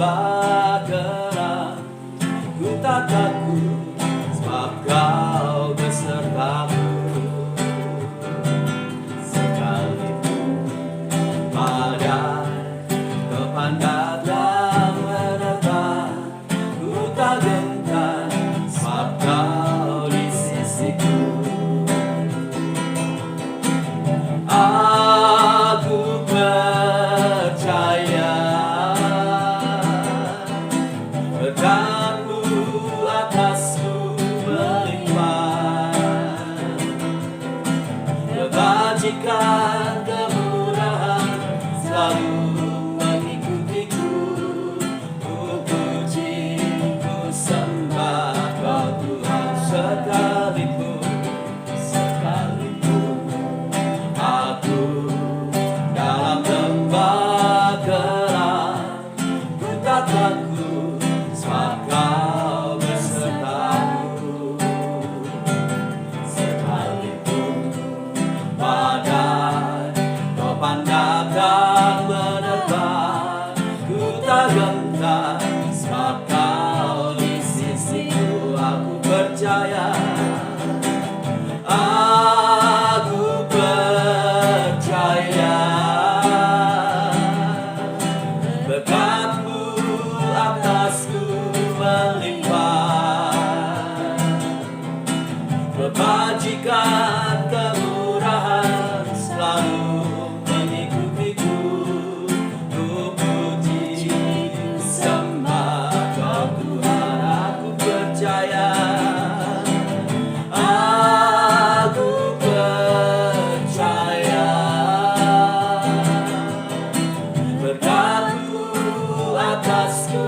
tambah gerak. Ku tak takut sebab Kau besertaku. Sekalipun badai topan datang menerpa, ku tak gentar sebab Kau di sisiku. Aku percaya berkat-Mu atasku melimpah, kebajikan kemurahan selalu mengikutiku. Ku puji, ku sembah Kau Tuhan sekalipun aku dalam lembah gelap. Ku tak takut sebab Kau besertaku. Sekalipun badai topan datang menerpa, ku tak gentar sebab Kau di sisiku. Aku percaya, aku percaya berkat-Mu atasku melimpah, kebajikan kemurahan selalu mengikutiku. Ku puji, ku sembah Kau Tuhan. Aku percaya, aku percaya berkat-Mu atasku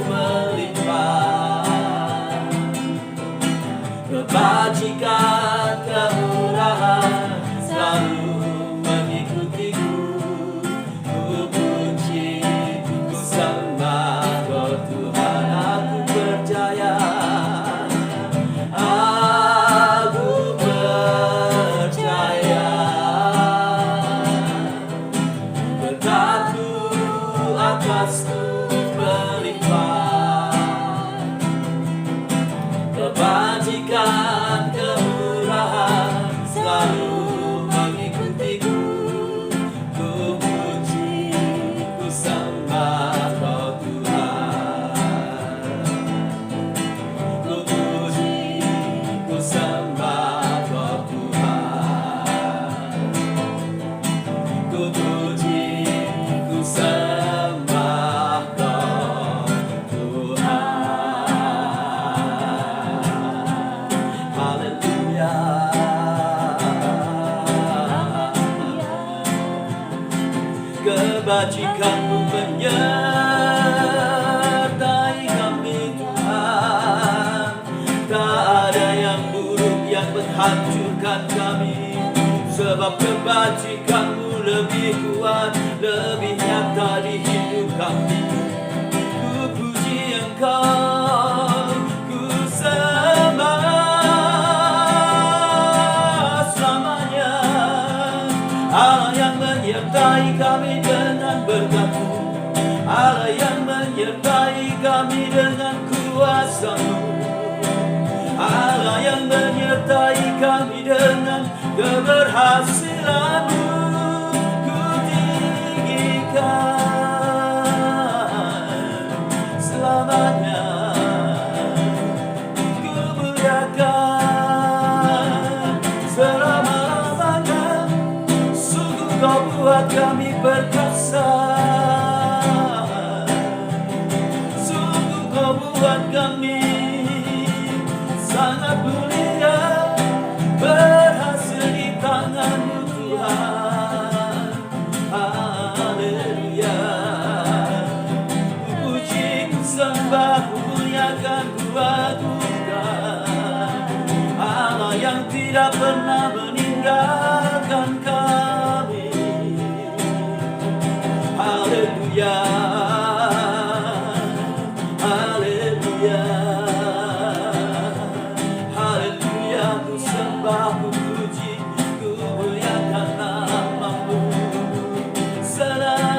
melimpah, kebajikan kemurahan selalu mengikutiku. Ku puji, ku sembah Kau Tuhan. Aku percaya, aku percaya berkat-Mu atasku melimpah, kebajikan kemurahan selalu mengikutiku. Ku puji, ku sembah Kau Tuhan. Ku puji, ku sembah Kau Tuhan. Ku puji, ku sembah Kau Tuhan. Haleluya. Kebajikan-Mu menyertai kami Tuhan. Tak ada yang buruk yang menghancurkan kami, sebab kebajikan-Mu lebih kuat, lebih nyata di hidup kami. Ku puji Engkau, ku sembah selamanya. Allah yang menyertai kami dengan berkat-Mu, Allah yang menyertai kami dengan kuasa-Mu, Allah yang menyertai kami dengan keberhasilan-Mu. Ku tinggikan selamanya, ku muliakan selama-lamanya. Sungguh Kau buat kami perkasa, sungguh Kau buat kami sangat mulia, berhasil di tangan-Mu Tuhan. Haleluya. Ku puji, ku sembah, ku muliakan, ku agungkan Allah yang tidak pernah meninggalkan kami. Haleluya, haleluya, haleluya. Ku sembah, ku puji, ku muliakan nama-Mu. Selamanya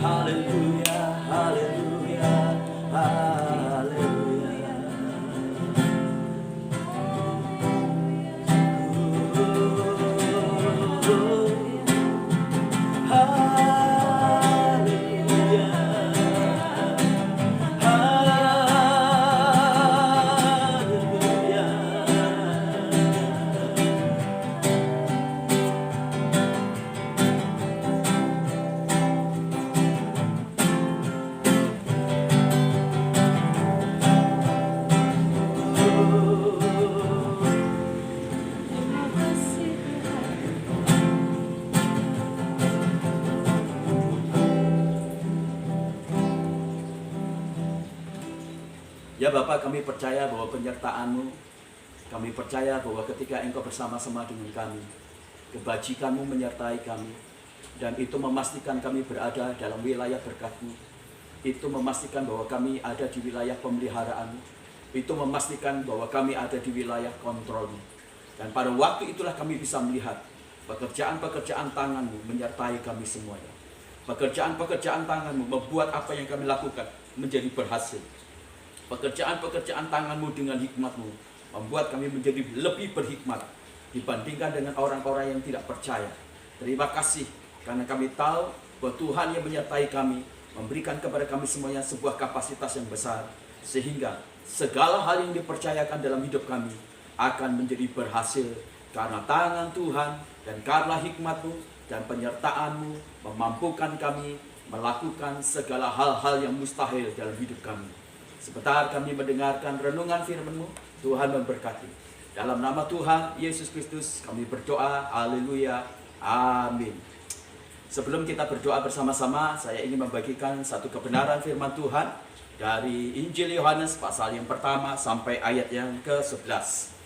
haleluya, haleluya, haleluya. Ya Bapa, kami percaya bahwa penyertaan-Mu, kami percaya bahwa ketika Engkau bersama-sama dengan kami, kebajikan-Mu menyertai kami, dan itu memastikan kami berada dalam wilayah berkat-Mu, itu memastikan bahwa kami ada di wilayah pemeliharaan-Mu, itu memastikan bahwa kami ada di wilayah kontrol-Mu. Dan pada waktu itulah kami bisa melihat pekerjaan-pekerjaan tangan-Mu menyertai kami semuanya. Pekerjaan-pekerjaan tangan-Mu membuat apa yang kami lakukan menjadi berhasil. Pekerjaan-pekerjaan tangan-Mu dengan hikmat-Mu membuat kami menjadi lebih berhikmat dibandingkan dengan orang-orang yang tidak percaya. Terima kasih karena kami tahu bahwa Tuhan yang menyertai kami memberikan kepada kami semuanya sebuah kapasitas yang besar, sehingga segala hal yang dipercayakan dalam hidup kami akan menjadi berhasil karena tangan Tuhan dan karena hikmat-Mu dan penyertaan-Mu memampukan kami melakukan segala hal-hal yang mustahil dalam hidup kami. Sebentar kami mendengarkan renungan firman-Mu, Tuhan memberkati. Dalam nama Tuhan Yesus Kristus kami berdoa, haleluya, amin. Sebelum kita berdoa bersama-sama, saya ingin membagikan satu kebenaran firman Tuhan dari Injil Yohanes pasal yang pertama sampai ayat yang ke-11.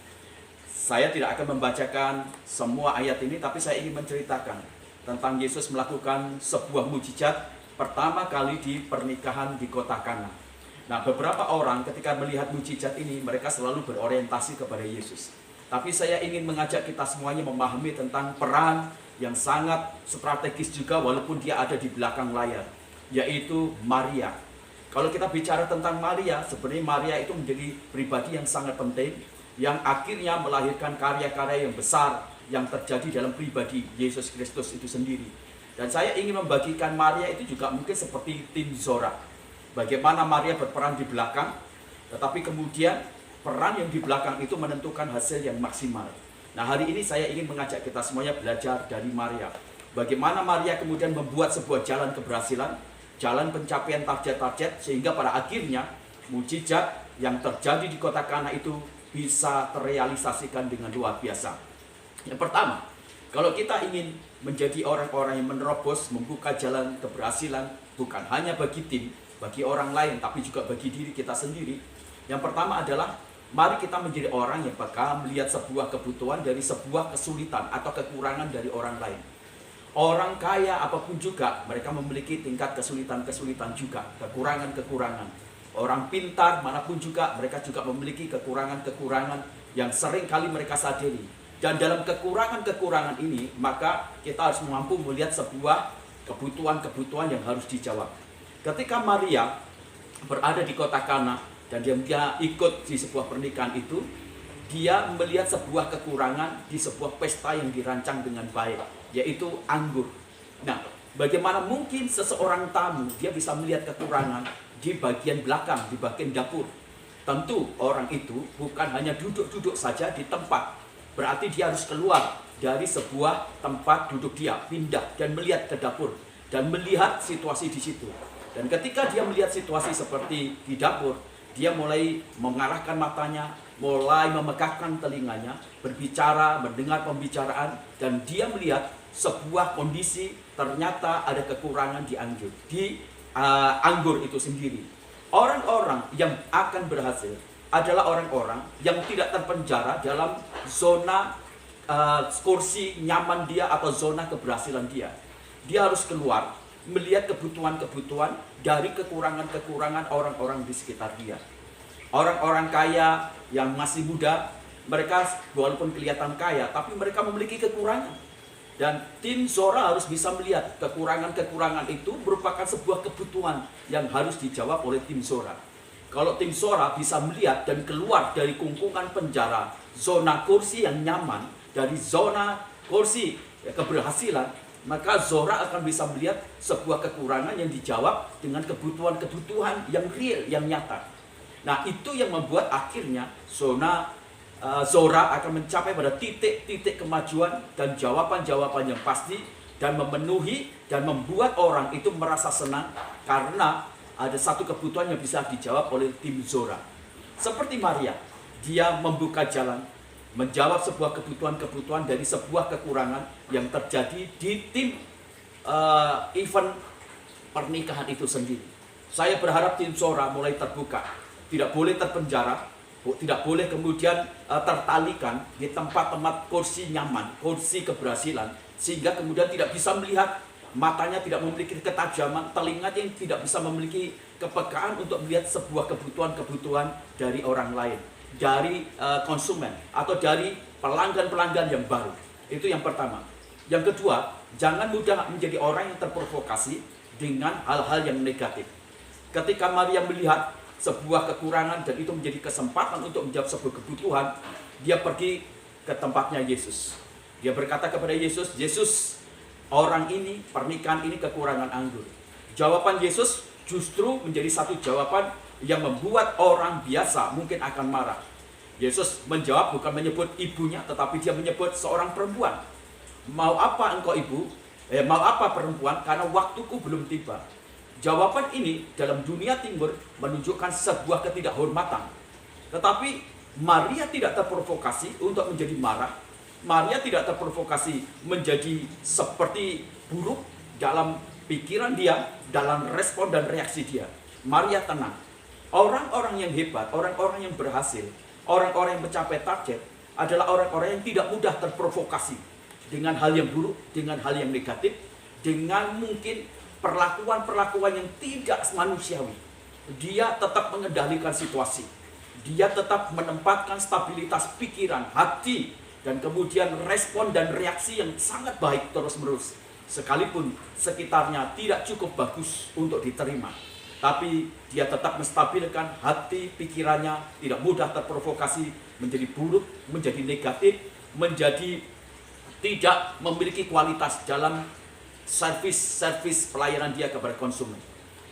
Saya tidak akan membacakan semua ayat ini, tapi saya ingin menceritakan tentang Yesus melakukan sebuah mujizat pertama kali di pernikahan di kota Kana. Nah, beberapa orang ketika melihat mujizat ini, mereka selalu berorientasi kepada Yesus. Tapi saya ingin mengajak kita semuanya memahami tentang peran yang sangat strategis juga walaupun dia ada di belakang layar, yaitu Maria. Kalau kita bicara tentang Maria, sebenarnya Maria itu menjadi pribadi yang sangat penting, yang akhirnya melahirkan karya-karya yang besar yang terjadi dalam pribadi Yesus Kristus itu sendiri. Dan saya ingin membagikan Maria itu juga mungkin seperti tim Zora. Bagaimana Maria berperan di belakang, tetapi kemudian peran yang di belakang itu menentukan hasil yang maksimal. Nah, hari ini saya ingin mengajak kita semuanya belajar dari Maria. Bagaimana Maria kemudian membuat sebuah jalan keberhasilan, jalan pencapaian target-target, sehingga pada akhirnya mujizat yang terjadi di kota Kana itu bisa terrealisasikan dengan luar biasa. Yang pertama, kalau kita ingin menjadi orang-orang yang menerobos, membuka jalan keberhasilan, bukan hanya bagi tim, bagi orang lain, tapi juga bagi diri kita sendiri. Yang pertama adalah, mari kita menjadi orang yang bakal melihat sebuah kebutuhan dari sebuah kesulitan atau kekurangan dari orang lain. Orang kaya apapun juga, mereka memiliki tingkat kesulitan-kesulitan juga, kekurangan-kekurangan. Orang pintar manapun juga, mereka juga memiliki kekurangan-kekurangan yang sering kali mereka sadari. Dan dalam kekurangan-kekurangan ini, maka kita harus mampu melihat sebuah kebutuhan-kebutuhan yang harus dijawab. Ketika Maria berada di kota Kana dan dia ikut di sebuah pernikahan itu, dia melihat sebuah kekurangan di sebuah pesta yang dirancang dengan baik, yaitu anggur. Nah, bagaimana mungkin seseorang tamu dia bisa melihat kekurangan di bagian belakang, di bagian dapur? Tentu orang itu bukan hanya duduk-duduk saja di tempat, berarti dia harus keluar dari sebuah tempat duduk dia, pindah dan melihat ke dapur dan melihat situasi di situ. Dan ketika dia melihat situasi seperti di dapur, dia mulai mengarahkan matanya, mulai memegahkan telinganya, berbicara, mendengar pembicaraan, dan dia melihat sebuah kondisi ternyata ada kekurangan di anggur itu sendiri. Orang-orang yang akan berhasil adalah orang-orang yang tidak terpenjara dalam zona kursi nyaman dia atau zona keberhasilan dia. Dia harus keluar, melihat kebutuhan-kebutuhan dari kekurangan-kekurangan orang-orang di sekitar dia. Orang-orang kaya yang masih muda, mereka walaupun kelihatan kaya, tapi mereka memiliki kekurangan. Dan tim Zora harus bisa melihat kekurangan-kekurangan itu merupakan sebuah kebutuhan yang harus dijawab oleh tim Zora. Kalau tim Zora bisa melihat dan keluar dari kungkungan penjara, zona kursi yang nyaman, dari zona kursi keberhasilan, maka Zora akan bisa melihat sebuah kekurangan yang dijawab dengan kebutuhan-kebutuhan yang real, yang nyata. Nah, itu yang membuat akhirnya Zora akan mencapai pada titik-titik kemajuan dan jawaban-jawaban yang pasti dan memenuhi dan membuat orang itu merasa senang karena ada satu kebutuhan yang bisa dijawab oleh tim Zora. Seperti Maria, dia membuka jalan, menjawab sebuah kebutuhan-kebutuhan dari sebuah kekurangan yang terjadi di tim event pernikahan itu sendiri. Saya berharap tim Zora mulai terbuka, tidak boleh terpenjara, tidak boleh kemudian tertalikan di tempat-tempat kursi nyaman, kursi keberhasilan, sehingga kemudian tidak bisa melihat, matanya tidak memiliki ketajaman, telinganya yang tidak bisa memiliki kepekaan untuk melihat sebuah kebutuhan-kebutuhan dari orang lain, dari konsumen atau dari pelanggan-pelanggan yang baru. Itu yang pertama. Yang kedua, jangan mudah menjadi orang yang terprovokasi dengan hal-hal yang negatif. Ketika Maria melihat sebuah kekurangan dan itu menjadi kesempatan untuk menjawab sebuah kebutuhan, dia pergi ke tempatnya Yesus. Dia berkata kepada Yesus, "Yesus, orang ini, pernikahan ini kekurangan anggur." Jawaban Yesus justru menjadi satu jawaban yang membuat orang biasa mungkin akan marah. Yesus menjawab bukan menyebut ibunya, tetapi dia menyebut seorang perempuan. "Mau apa engkau ibu? Mau apa perempuan? Karena waktuku belum tiba." Jawaban ini dalam dunia timur menunjukkan sebuah ketidakhormatan. Tetapi Maria tidak terprovokasi untuk menjadi marah. Maria tidak terprovokasi menjadi seperti buruk dalam pikiran dia, dalam respon dan reaksi dia. Maria tenang. Orang-orang yang hebat, orang-orang yang berhasil, orang-orang yang mencapai target adalah orang-orang yang tidak mudah terprovokasi dengan hal yang buruk, dengan hal yang negatif, dengan mungkin perlakuan-perlakuan yang tidak manusiawi. Dia tetap mengendalikan situasi. Dia tetap menempatkan stabilitas pikiran, hati, dan kemudian respon dan reaksi yang sangat baik terus-menerus. Sekalipun sekitarnya tidak cukup bagus untuk diterima. Tapi dia tetap menstabilkan hati, pikirannya, tidak mudah terprovokasi menjadi buruk, menjadi negatif, menjadi tidak memiliki kualitas dalam servis pelayanan dia kepada konsumen.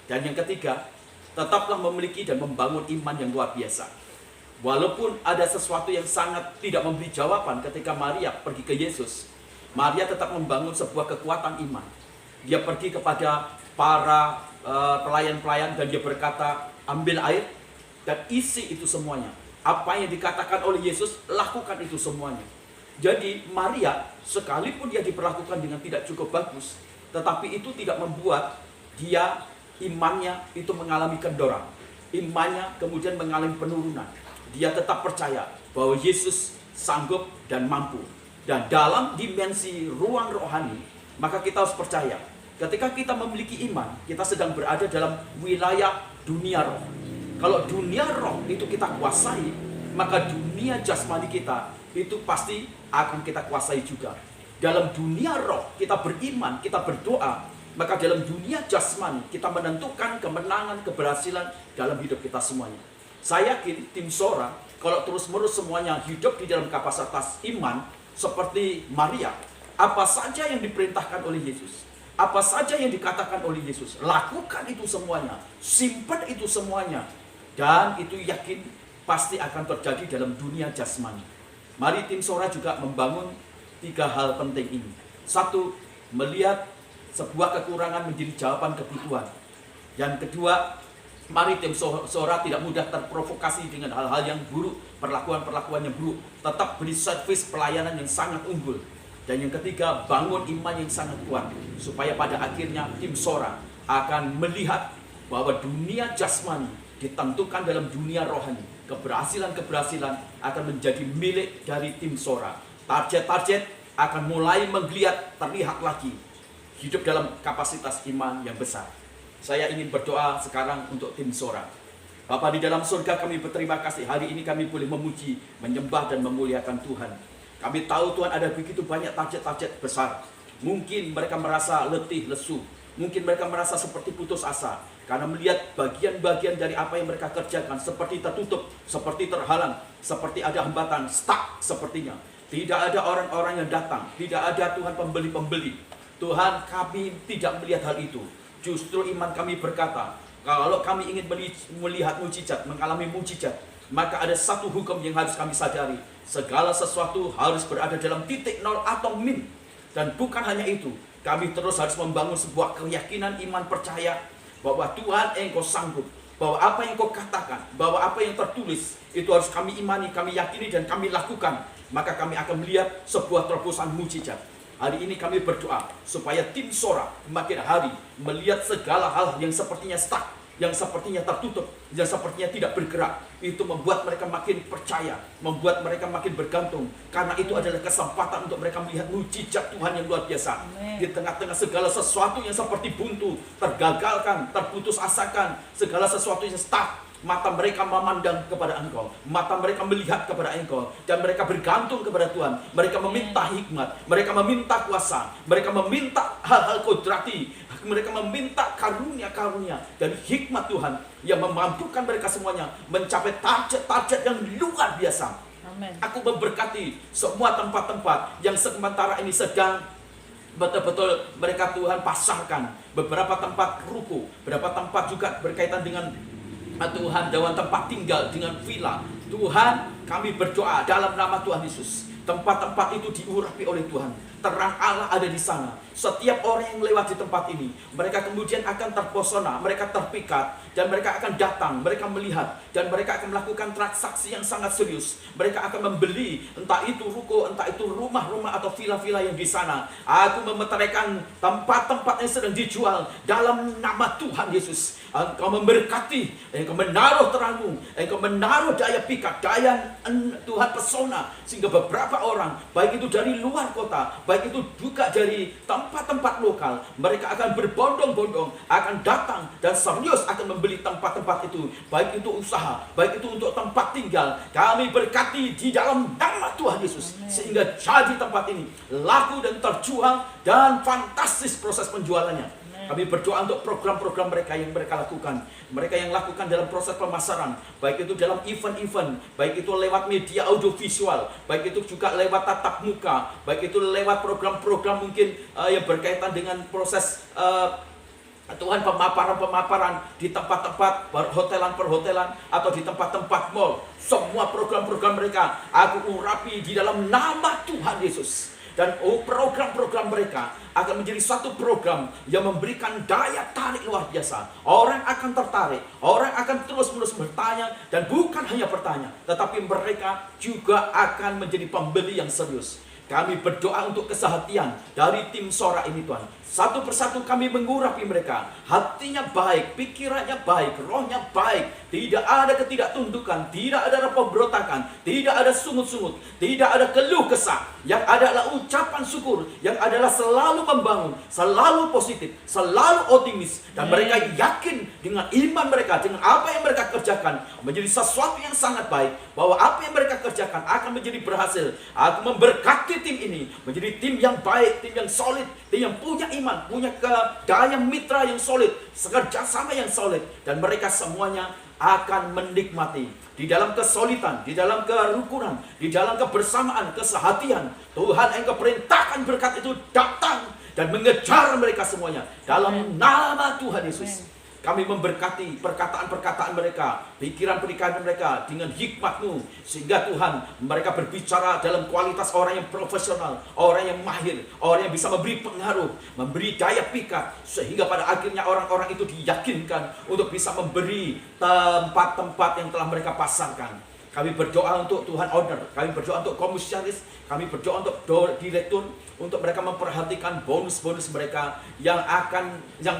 Dan yang ketiga, tetaplah memiliki dan membangun iman yang luar biasa. Walaupun ada sesuatu yang sangat tidak memberi jawaban ketika Maria pergi ke Yesus, Maria tetap membangun sebuah kekuatan iman. Dia pergi kepada para pelayan-pelayan dan dia berkata, "Ambil air dan isi itu semuanya." Apa yang dikatakan oleh Yesus, lakukan itu semuanya. Jadi Maria, sekalipun dia diperlakukan dengan tidak cukup bagus, tetapi itu tidak membuat dia imannya itu mengalami kendorang. Imannya kemudian mengalami penurunan. Dia tetap percaya bahwa Yesus sanggup dan mampu. Dan dalam dimensi ruang rohani, maka kita harus percaya. Ketika kita memiliki iman, kita sedang berada dalam wilayah dunia roh. Kalau dunia roh itu kita kuasai, maka dunia jasmani kita itu pasti akan kita kuasai juga. Dalam dunia roh kita beriman, kita berdoa, maka dalam dunia jasmani kita menentukan kemenangan, keberhasilan dalam hidup kita semuanya. Saya yakin tim Zora kalau terus-menerus semuanya hidup di dalam kapasitas iman seperti Maria, apa saja yang diperintahkan oleh Yesus, apa saja yang dikatakan oleh Yesus, lakukan itu semuanya, simpan itu semuanya, dan itu yakin pasti akan terjadi dalam dunia jasmani. Mari tim Zora juga membangun 3 hal penting ini. 1, melihat sebuah kekurangan menjadi jawaban kebutuhan. Yang kedua, mari tim Zora tidak mudah terprovokasi dengan hal-hal yang buruk, perlakuan-perlakuan yang buruk. Tetap beri servis pelayanan yang sangat unggul. Dan yang ketiga, bangun iman yang sangat kuat. Supaya pada akhirnya tim Zora akan melihat bahwa dunia jasmani ditentukan dalam dunia rohani. Keberhasilan-keberhasilan akan menjadi milik dari tim Zora. Target-target akan mulai menggeliat, terlihat lagi. Hidup dalam kapasitas iman yang besar. Saya ingin berdoa sekarang untuk tim Zora. Bapa di dalam surga, kami berterima kasih hari ini kami boleh memuji, menyembah dan memuliakan Tuhan. Kami tahu Tuhan ada begitu banyak target-target besar. Mungkin mereka merasa letih, lesu. Mungkin mereka merasa seperti putus asa karena melihat bagian-bagian dari apa yang mereka kerjakan seperti tertutup, seperti terhalang, seperti ada hambatan, stuck sepertinya. Tidak ada orang-orang yang datang, tidak ada Tuhan pembeli-pembeli. Tuhan, kami tidak melihat hal itu. Justru iman kami berkata, kalau kami ingin melihat mujizat, mengalami mujizat, maka ada satu hukum yang harus kami sadari. Segala sesuatu harus berada dalam titik nol atau min. Dan bukan hanya itu, kami terus harus membangun sebuah keyakinan, iman, percaya bahwa Tuhan Engkau sanggup, bahwa apa yang Kau katakan, bahwa apa yang tertulis itu harus kami imani, kami yakini, dan kami lakukan. Maka kami akan melihat sebuah terobosan mujizat. Hari ini kami berdoa supaya tim Sora makin hari melihat segala hal yang sepertinya stuck, yang sepertinya tertutup, yang sepertinya tidak bergerak. Itu membuat mereka makin percaya, membuat mereka makin bergantung. Karena itu adalah kesempatan untuk mereka melihat mujizat Tuhan yang luar biasa. Di tengah-tengah segala sesuatu yang seperti buntu, tergagalkan, terputus asakan, segala sesuatu yang stuck, mata mereka memandang kepada Engkau, mata mereka melihat kepada Engkau, dan mereka bergantung kepada Tuhan. Mereka meminta hikmat, mereka meminta kuasa, mereka meminta hal-hal kodrati, mereka meminta karunia-karunia dari hikmat Tuhan yang memampukan mereka semuanya mencapai target-target yang luar biasa. Amen. Aku memberkati semua tempat-tempat yang sementara ini sedang betul-betul mereka Tuhan pasarkan. Beberapa tempat ruko, beberapa tempat juga berkaitan dengan Tuhan, dengan tempat tinggal, dengan villa. Tuhan, kami berdoa dalam nama Tuhan Yesus, tempat-tempat itu diurapi oleh Tuhan. Terang Allah ada di sana. Setiap orang yang lewat di tempat ini, mereka kemudian akan terpesona, mereka terpikat, dan mereka akan datang, mereka melihat, dan mereka akan melakukan transaksi yang sangat serius. Mereka akan membeli, entah itu ruko, entah itu rumah-rumah atau villa-villa yang di sana. Aku memeteraikan tempat-tempat yang sedang dijual dalam nama Tuhan Yesus. Engkau memberkati, Engkau menaruh terangmu, Engkau menaruh daya pikat, daya Tuhan pesona, sehingga beberapa orang, baik itu dari luar kota, baik itu juga dari tempat-tempat lokal, mereka akan berbondong-bondong, akan datang dan serius akan membeli tempat-tempat itu, baik itu usaha, baik itu untuk tempat tinggal. Kami berkati di dalam nama Tuhan Yesus, sehingga jadi tempat ini laku dan terjual, dan fantastis proses penjualannya. Kami berdoa untuk program-program mereka yang mereka lakukan. Mereka yang lakukan dalam proses pemasaran, baik itu dalam event-event, baik itu lewat media audiovisual, baik itu juga lewat tatap muka, baik itu lewat program-program mungkin yang berkaitan dengan proses Tuhan, pemaparan-pemaparan di tempat-tempat perhotelan-perhotelan atau di tempat-tempat mall. Semua program-program mereka aku urapi di dalam nama Tuhan Yesus. Dan program-program mereka akan menjadi satu program yang memberikan daya tarik luar biasa. Orang akan tertarik, orang akan terus-menerus bertanya, dan bukan hanya bertanya, tetapi mereka juga akan menjadi pembeli yang serius. Kami berdoa untuk kesehatian dari tim Sora ini Tuhan. Satu persatu kami mengurapi mereka. Hatinya baik, pikirannya baik, rohnya baik. Tidak ada ketidaktundukan, tidak ada pemberontakan, tidak ada sungut-sungut, tidak ada keluh kesah. Yang adalah ucapan syukur, yang adalah selalu membangun, selalu positif, selalu optimis. Dan mereka yakin dengan iman mereka, dengan apa yang mereka kerjakan, menjadi sesuatu yang sangat baik. Bahwa apa yang mereka kerjakan akan menjadi berhasil. Aku memberkati tim ini menjadi tim yang baik, tim yang solid, tim yang punya iman, punya daya mitra yang solid, kerjasama yang solid. Dan mereka semuanya akan menikmati di dalam kesolidan, di dalam kerukunan, di dalam kebersamaan, kesehatian. Tuhan, Engkau perintahkan berkat itu datang dan mengejar mereka semuanya dalam nama Tuhan Yesus. Kami memberkati perkataan-perkataan mereka, pikiran-pikiran mereka dengan hikmat-Mu, sehingga Tuhan, mereka berbicara dalam kualitas orang yang profesional, orang yang mahir, orang yang bisa memberi pengaruh, memberi daya pikat, sehingga pada akhirnya orang-orang itu diyakinkan untuk bisa memberi tempat-tempat yang telah mereka pasarkan. Kami berdoa untuk Tuhan owner, kami berdoa untuk komisaris, kami berdoa untuk direktur, untuk mereka memperhatikan bonus-bonus mereka yang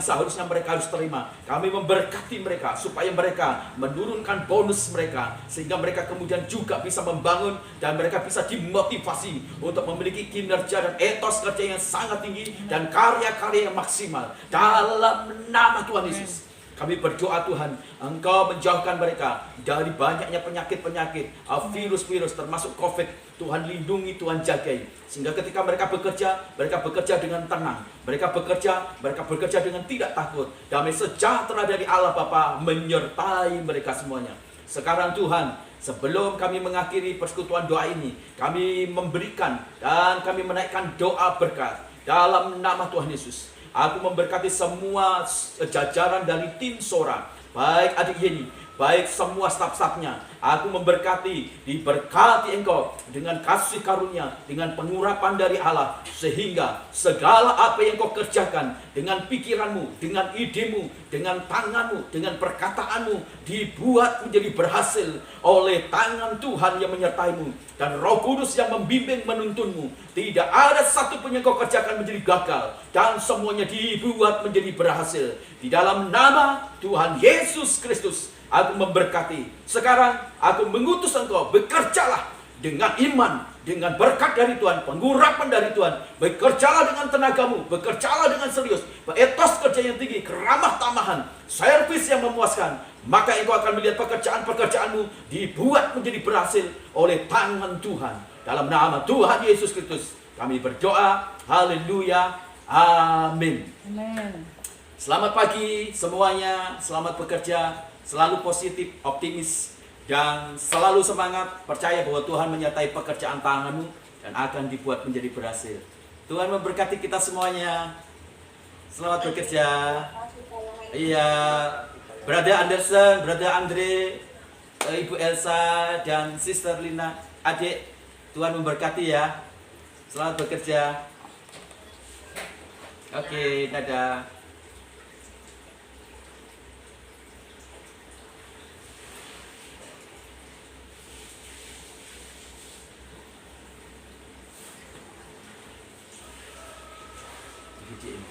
seharusnya mereka harus terima. Kami memberkati mereka supaya mereka menurunkan bonus mereka, sehingga mereka kemudian juga bisa membangun dan mereka bisa dimotivasi untuk memiliki kinerja dan etos kerja yang sangat tinggi dan karya-karya yang maksimal dalam nama Tuhan Yesus. Kami berdoa Tuhan, Engkau menjauhkan mereka dari banyaknya penyakit-penyakit, virus-virus termasuk COVID. Tuhan lindungi, Tuhan jagai. Sehingga ketika mereka bekerja dengan tenang. Mereka bekerja dengan tidak takut. Damai sejahtera dari Allah Bapa menyertai mereka semuanya. Sekarang Tuhan, sebelum kami mengakhiri persekutuan doa ini, kami memberikan dan kami menaikkan doa berkat dalam nama Tuhan Yesus. Aku memberkati semua jajaran dari tim Sora, baik adik Yeni, baik semua staf-stafnya. Aku memberkati, diberkati engkau dengan kasih karunia, dengan pengurapan dari Allah, sehingga segala apa yang kau kerjakan dengan pikiranmu, dengan idemu, dengan tanganmu, dengan perkataanmu, dibuat menjadi berhasil oleh tangan Tuhan yang menyertaimu dan Roh Kudus yang membimbing menuntunmu. Tidak ada satu pun yang kau kerjakan menjadi gagal, dan semuanya dibuat menjadi berhasil. Di dalam nama Tuhan Yesus Kristus, aku memberkati. Sekarang aku mengutus engkau, bekerjalah dengan iman, dengan berkat dari Tuhan, pengurapan dari Tuhan. Bekerjalah dengan tenagamu, bekerjalah dengan serius, etos kerja yang tinggi, keramah tamahan, servis yang memuaskan. Maka engkau akan melihat pekerjaan-pekerjaanmu dibuat menjadi berhasil oleh tangan Tuhan. Dalam nama Tuhan Yesus Kristus kami berdoa. Haleluya. Amin. Amin. Selamat pagi semuanya, selamat bekerja, selalu positif, optimis, dan selalu semangat. Percaya bahwa Tuhan menyertai pekerjaan tanganmu dan akan dibuat menjadi berhasil. Tuhan memberkati kita semuanya. Selamat bekerja. Iya, Brother Anderson, Brother Andre, Ibu Elsa, dan Sister Lina. Adik, Tuhan memberkati ya. Selamat bekerja. Oke, dadah. Digedein.